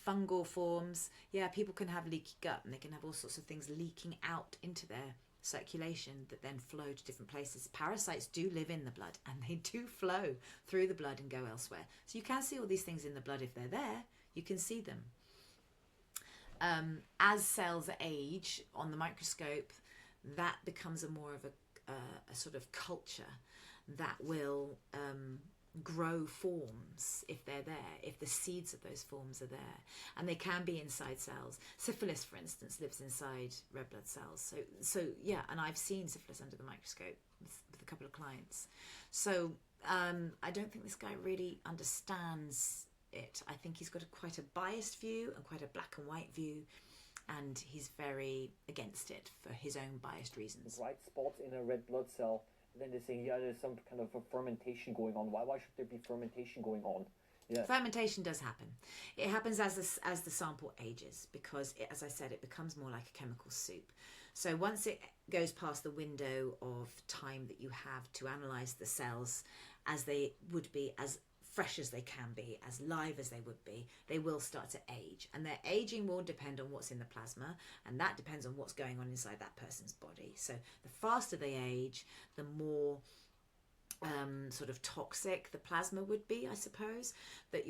Fungal forms, people can have leaky gut, and they can have all sorts of things leaking out into their circulation that then flow to different places. Parasites do live in the blood, and they do flow through the blood and go elsewhere. So you can see all these things in the blood. If they're there, you can see them. As cells age on the microscope, that becomes a more of a sort of culture that will grow forms if they're there, if the seeds of those forms are there, and they can be inside cells. Syphilis, for instance, lives inside red blood cells. So yeah, and I've seen syphilis under the microscope with a couple of clients. So I don't think this guy really understands it. I think he's got quite a biased view and quite a black and white view, and he's very against it for his own biased reasons. Bright spots in a red blood cell. Then they're saying, there's some kind of a fermentation going on. Why should there be fermentation going on? Yeah. Fermentation does happen. It happens as the sample ages, because, as I said, it becomes more like a chemical soup. So once it goes past the window of time that you have to analyse the cells as they would be, as fresh as they can be, as live as they would be, they will start to age. And their aging will depend on what's in the plasma, and that depends on what's going on inside that person's body. So the faster they age, the more sort of toxic the plasma would be, I suppose. That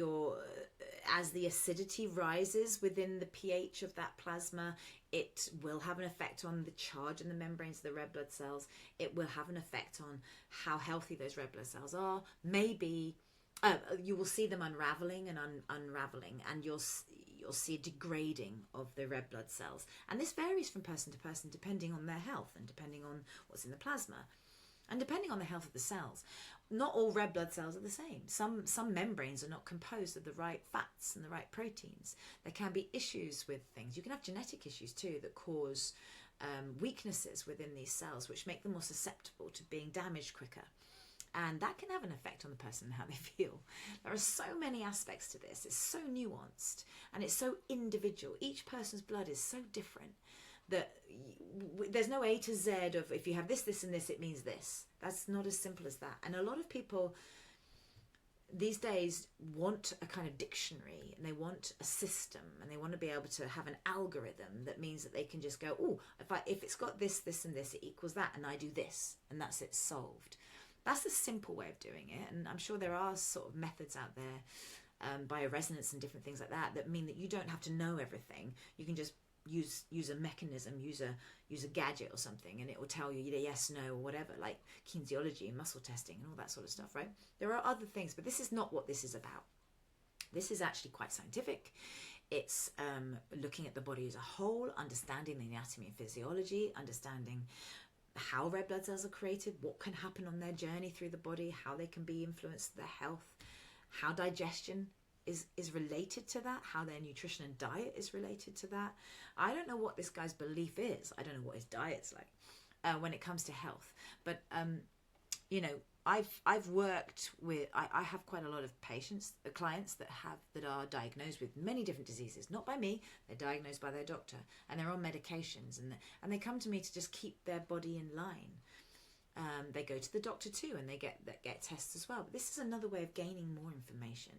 as the acidity rises within the pH of that plasma, it will have an effect on the charge in the membranes of the red blood cells. It will have an effect on how healthy those red blood cells are. Maybe you will see them unraveling and unraveling, and you'll see a degrading of the red blood cells. And this varies from person to person depending on their health and depending on what's in the plasma and depending on the health of the cells. Not all red blood cells are the same. Some membranes are not composed of the right fats and the right proteins. There can be issues with things. You can have genetic issues too that cause weaknesses within these cells, which make them more susceptible to being damaged quicker. And that can have an effect on the person and how they feel. There are so many aspects to this. It's so nuanced and it's so individual. Each person's blood is so different that there's no A to Z of if you have this, this and this, it means this. That's not as simple as that. And a lot of people these days want a kind of dictionary, and they want a system, and they want to be able to have an algorithm that means that they can just go, oh, if it's got this, this and this, it equals that, and I do this, and that's it, solved. That's the simple way of doing it, and I'm sure there are sort of methods out there, bioresonance and different things like that mean that you don't have to know everything. You can just use a mechanism, use a gadget or something, and it will tell you either yes, no, or whatever, like kinesiology and muscle testing and all that sort of stuff, right? There are other things, but this is not what this is about. This is actually quite scientific. It's looking at the body as a whole, understanding the anatomy and physiology, understanding how red blood cells are created, what can happen on their journey through the body, how they can be influenced, their health, how digestion is related to that, how their nutrition and diet is related to that. I don't know what this guy's belief is. I don't know what his diet's like when it comes to health. But, I've worked with, I have quite a lot of clients that are diagnosed with many different diseases, not by me, they're diagnosed by their doctor, and they're on medications, and they come to me to just keep their body in line. They go to the doctor too, and they get tests as well. But this is another way of gaining more information,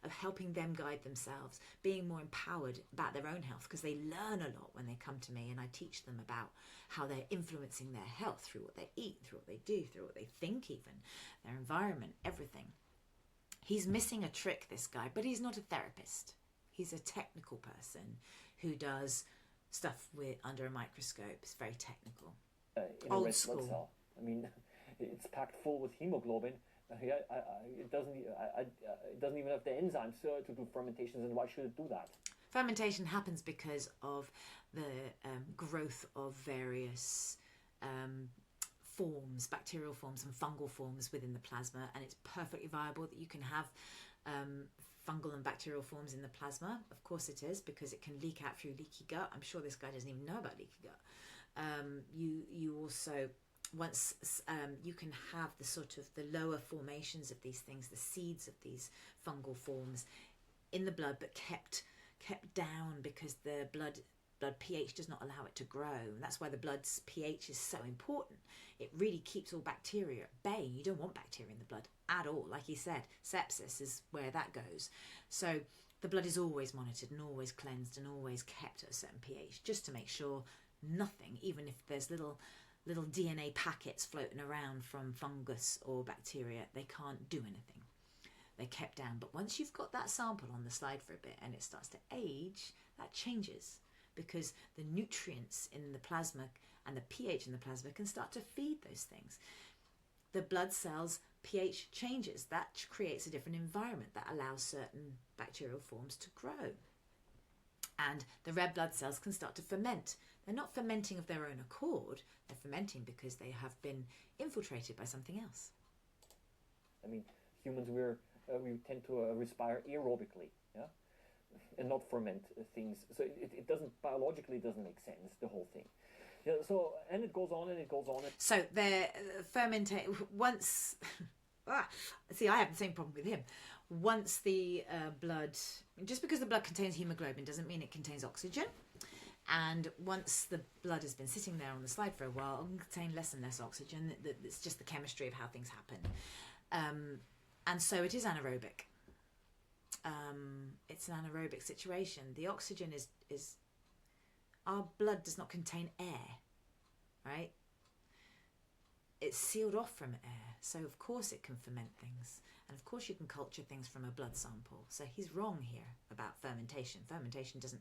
of helping them guide themselves, being more empowered about their own health, because they learn a lot when they come to me, and I teach them about how they're influencing their health through what they eat, through what they do, through what they think, even their environment, everything. He's missing a trick, this guy, but he's not a therapist. He's a technical person who does stuff under a microscope. It's very technical. In a red blood cell. I mean, it's packed full with hemoglobin. It doesn't even have the enzymes to do fermentations, and why should it do that? Fermentation happens because of the growth of various forms, bacterial forms and fungal forms within the plasma, and it's perfectly viable that you can have fungal and bacterial forms in the plasma. Of course it is, because it can leak out through leaky gut. I'm sure this guy doesn't even know about leaky gut. You also, once you can have the sort of the lower formations of these things, the seeds of these fungal forms in the blood, but kept down, because the blood pH does not allow it to grow. And that's why the blood's pH is so important. It really keeps all bacteria at bay. You don't want bacteria in the blood at all. Like he said, sepsis is where that goes. So the blood is always monitored and always cleansed and always kept at a certain pH, just to make sure nothing, even if there's little DNA packets floating around from fungus or bacteria, they can't do anything. They're kept down. But once you've got that sample on the slide for a bit and it starts to age, that changes, because the nutrients in the plasma and the pH in the plasma can start to feed those things. The blood cells' pH changes. That creates a different environment that allows certain bacterial forms to grow. And the red blood cells can start to ferment. They're not fermenting of their own accord. They're fermenting because they have been infiltrated by something else. I mean, humans, we tend to respire aerobically, yeah, and not ferment things. So it doesn't, biologically doesn't make sense, the whole thing. Yeah. So, and it goes on and it goes on. So they're fermenting once. See, I have the same problem with him. Once the blood, just because the blood contains hemoglobin doesn't mean it contains oxygen. And once the blood has been sitting there on the slide for a while, it will contain less and less oxygen. It's just the chemistry of how things happen. And so it is anaerobic. It's an anaerobic situation. The oxygen is our blood does not contain air, right? It's sealed off from air. So of course it can ferment things. And of course you can culture things from a blood sample. So he's wrong here about fermentation. Fermentation doesn't...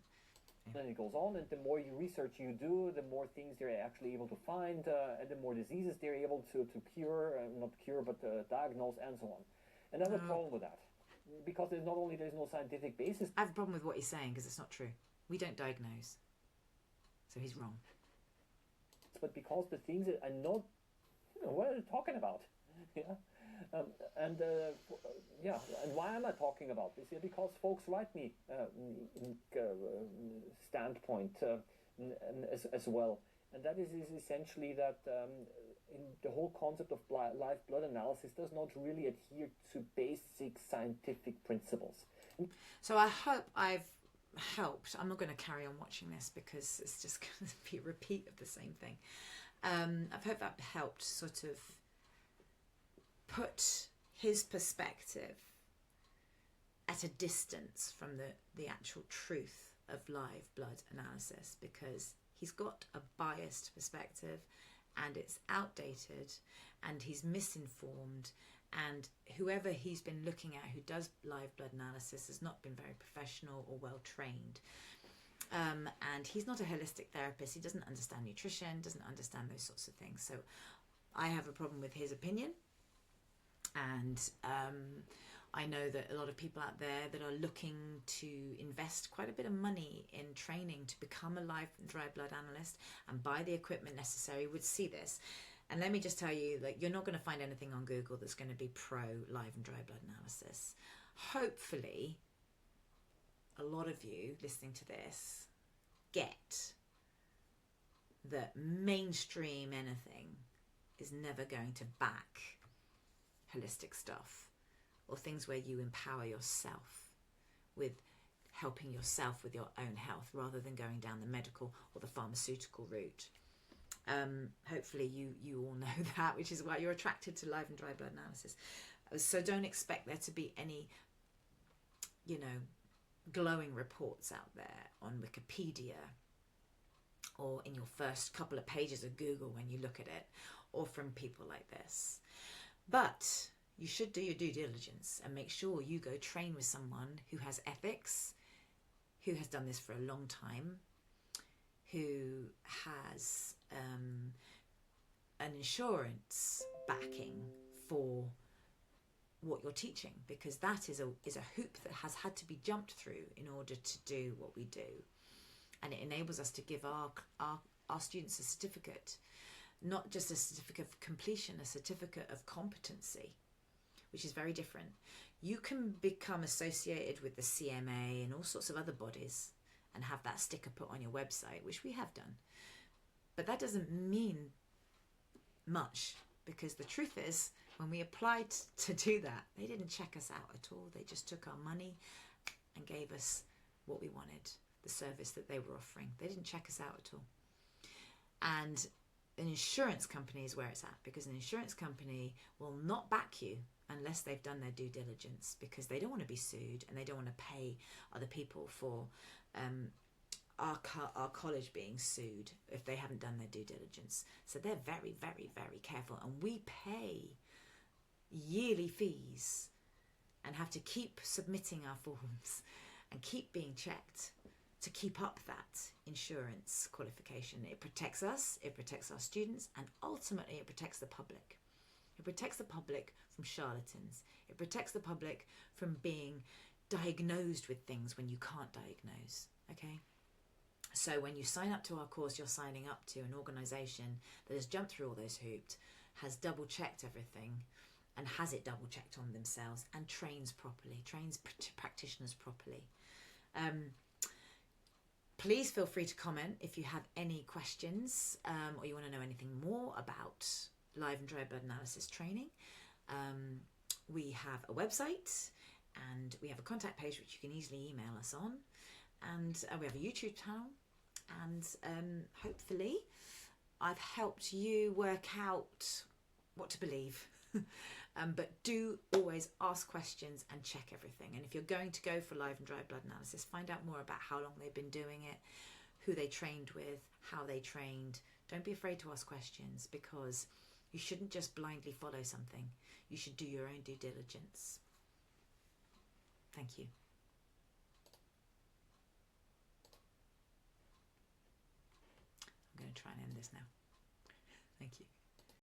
And it goes on, and the more research you do, the more things they're actually able to find, and the more diseases they're able to cure, not cure, but diagnose, and so on. And I have a problem with that, because there's no scientific basis. I have a problem with what he's saying, because it's not true. We don't diagnose. So he's wrong. But because the things that I know, what are they talking about? Yeah. And why am I talking about this? Yeah, because folks write me standpoint as well, and that is essentially that in the whole concept of live blood analysis does not really adhere to basic scientific principles. So I hope I've helped. I'm not going to carry on watching this because it's just going to be a repeat of the same thing. I hope that helped sort of put his perspective at a distance from the actual truth of live blood analysis, because he's got a biased perspective and it's outdated and he's misinformed, and whoever he's been looking at who does live blood analysis has not been very professional or well trained. And he's not a holistic therapist. He doesn't understand nutrition, doesn't understand those sorts of things. So I have a problem with his opinion. And I know that a lot of people out there that are looking to invest quite a bit of money in training to become a live and dry blood analyst and buy the equipment necessary would see this. And let me just tell you, like, you're not going to find anything on Google that's going to be pro live and dry blood analysis. Hopefully, a lot of you listening to this get that mainstream anything is never going to back holistic stuff, or things where you empower yourself with helping yourself with your own health rather than going down the medical or the pharmaceutical route. Hopefully you all know that, which is why you're attracted to live and dry blood analysis. So don't expect there to be any, glowing reports out there on Wikipedia or in your first couple of pages of Google when you look at it, or from people like this. But you should do your due diligence and make sure you go train with someone who has ethics, who has done this for a long time, who has an insurance backing for what you're teaching, because that is a hoop that has had to be jumped through in order to do what we do. And it enables us to give our students a certificate, not just a certificate of completion, a certificate of competency, which is very different. You can become associated with the CMA and all sorts of other bodies and have that sticker put on your website, which we have done. But that doesn't mean much, because the truth is, when we applied to do that, they didn't check us out at all. They just took our money and gave us what we wanted, the service that they were offering. They didn't check us out at all. And an insurance company is where it's at, because an insurance company will not back you unless they've done their due diligence, because they don't want to be sued and they don't want to pay other people for our college being sued if they haven't done their due diligence. So they're very, very, very careful, and we pay yearly fees and have to keep submitting our forms and keep being checked to keep up that insurance qualification. It protects us, it protects our students, and ultimately it protects the public. It protects the public from charlatans. It protects the public from being diagnosed with things when you can't diagnose, okay? So when you sign up to our course, you're signing up to an organisation that has jumped through all those hoops, has double-checked everything, and has it double-checked on themselves, and trains properly, trains practitioners properly. Please feel free to comment if you have any questions, or you want to know anything more about live and dry blood analysis training. We have a website, and we have a contact page which you can easily email us on, and we have a YouTube channel, and hopefully I've helped you work out what to believe. But do always ask questions and check everything. And if you're going to go for live and dry blood analysis, find out more about how long they've been doing it, who they trained with, how they trained. Don't be afraid to ask questions, because you shouldn't just blindly follow something. You should do your own due diligence. Thank you. I'm going to try and end this now. Thank you.